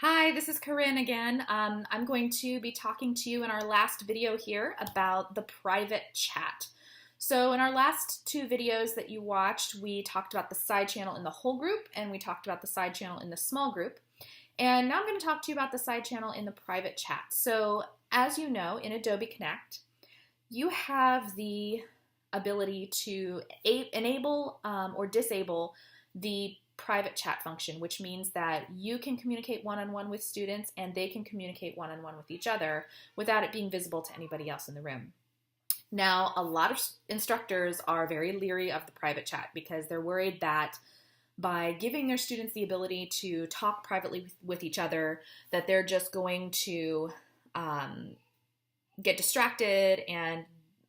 Hi, this is Corinne again. I'm going to be talking to you in our last video here about the private chat. So in our last two videos that you watched, we talked about the side channel in the whole group and we talked about the side channel in the small group. And now I'm going to talk to you about the side channel in the private chat. So as you know, in Adobe Connect, you have the ability to enable or disable the private chat function, which means that you can communicate one-on-one with students and they can communicate one-on-one with each other without it being visible to anybody else in the room. Now, a lot of instructors are very leery of the private chat because they're worried that by giving their students the ability to talk privately with each other, that they're just going to get distracted and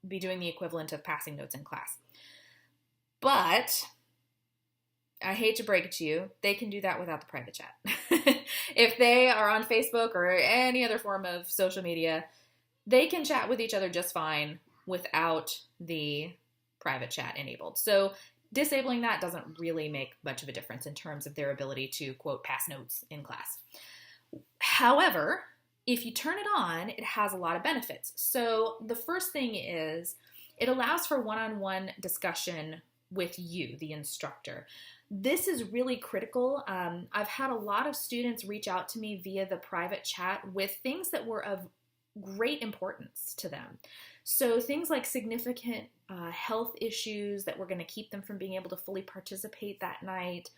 be doing the equivalent of passing notes in class. But I hate to break it to you, they can do that without the private chat. If they are on Facebook or any other form of social media, they can chat with each other just fine without the private chat enabled. So disabling that doesn't really make much of a difference in terms of their ability to, quote, pass notes in class. However, if you turn it on, it has a lot of benefits. So the first thing is it allows for one-on-one discussion with you, the instructor. This is really critical. I've had a lot of students reach out to me via the private chat with things that were of great importance to them. So things like significant health issues that were going to keep them from being able to fully participate that night,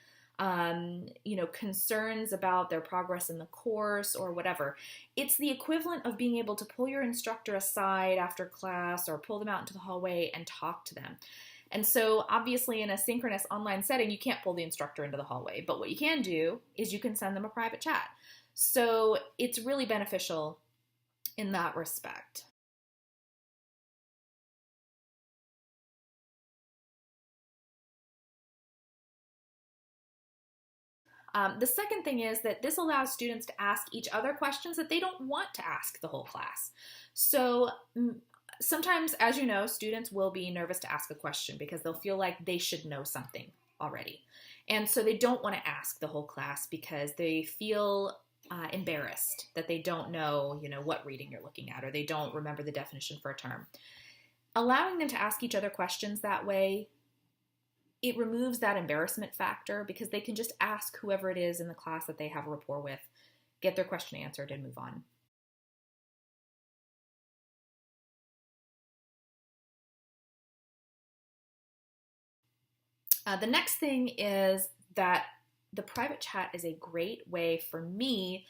concerns about their progress in the course or whatever. It's the equivalent of being able to pull your instructor aside after class or pull them out into the hallway and talk to them. And so obviously in a synchronous online setting, you can't pull the instructor into the hallway, but what you can do is you can send them a private chat. So it's really beneficial in that respect. The second thing is that this allows students to ask each other questions that they don't want to ask the whole class. So sometimes, as you know, students will be nervous to ask a question because they'll feel like they should know something already. And so they don't want to ask the whole class because they feel embarrassed that they don't know, what reading you're looking at, or they don't remember the definition for a term. Allowing them to ask each other questions that way, it removes that embarrassment factor because they can just ask whoever it is in the class that they have a rapport with, get their question answered, and move on. The next thing is that the private chat is a great way for me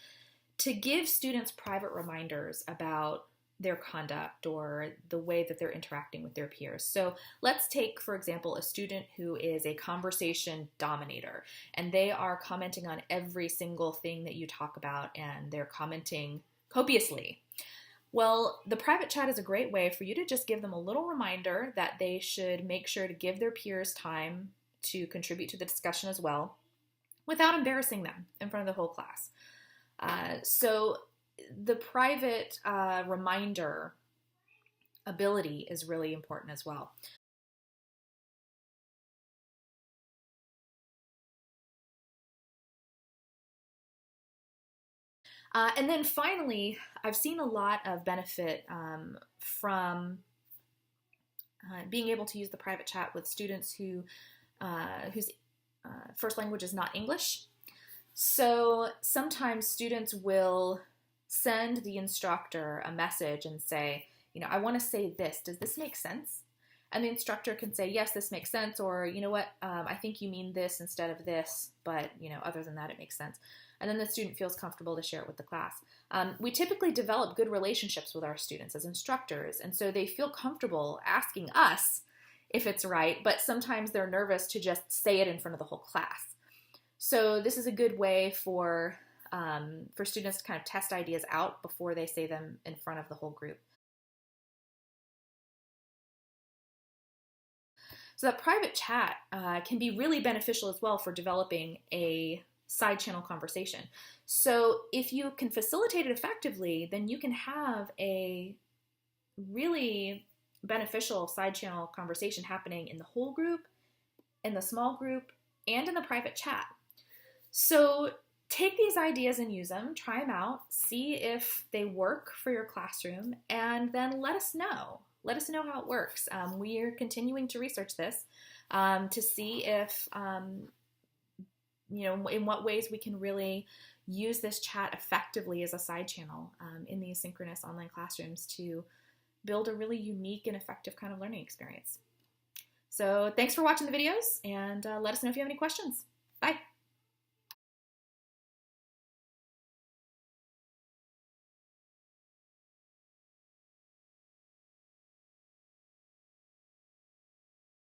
to give students private reminders about their conduct or the way that they're interacting with their peers. So let's take, for example, a student who is a conversation dominator and they are commenting on every single thing that you talk about and they're commenting copiously. Well, the private chat is a great way for you to just give them a little reminder that they should make sure to give their peers time to contribute to the discussion as well without embarrassing them in front of the whole class. So the private reminder ability is really important as well. And then finally, I've seen a lot of benefit from being able to use the private chat with students whose first language is not English. So sometimes students will send the instructor a message and say, I want to say this. Does this make sense? And the instructor can say, yes, this makes sense. Or, you know what, I think you mean this instead of this. But, other than that, it makes sense. And then the student feels comfortable to share it with the class. We typically develop good relationships with our students as instructors. And so they feel comfortable asking us if it's right. But sometimes they're nervous to just say it in front of the whole class. So this is a good way for students to kind of test ideas out before they say them in front of the whole group. So that private chat can be really beneficial as well for developing a side channel conversation. So if you can facilitate it effectively, then you can have a really beneficial side channel conversation happening in the whole group, in the small group, and in the private chat. So take these ideas and use them, try them out, see if they work for your classroom, and then let us know. Let us know how it works. We are continuing to research this to see if, in what ways we can really use this chat effectively as a side channel in these synchronous online classrooms to build a really unique and effective kind of learning experience. So thanks for watching the videos, and let us know if you have any questions. Bye.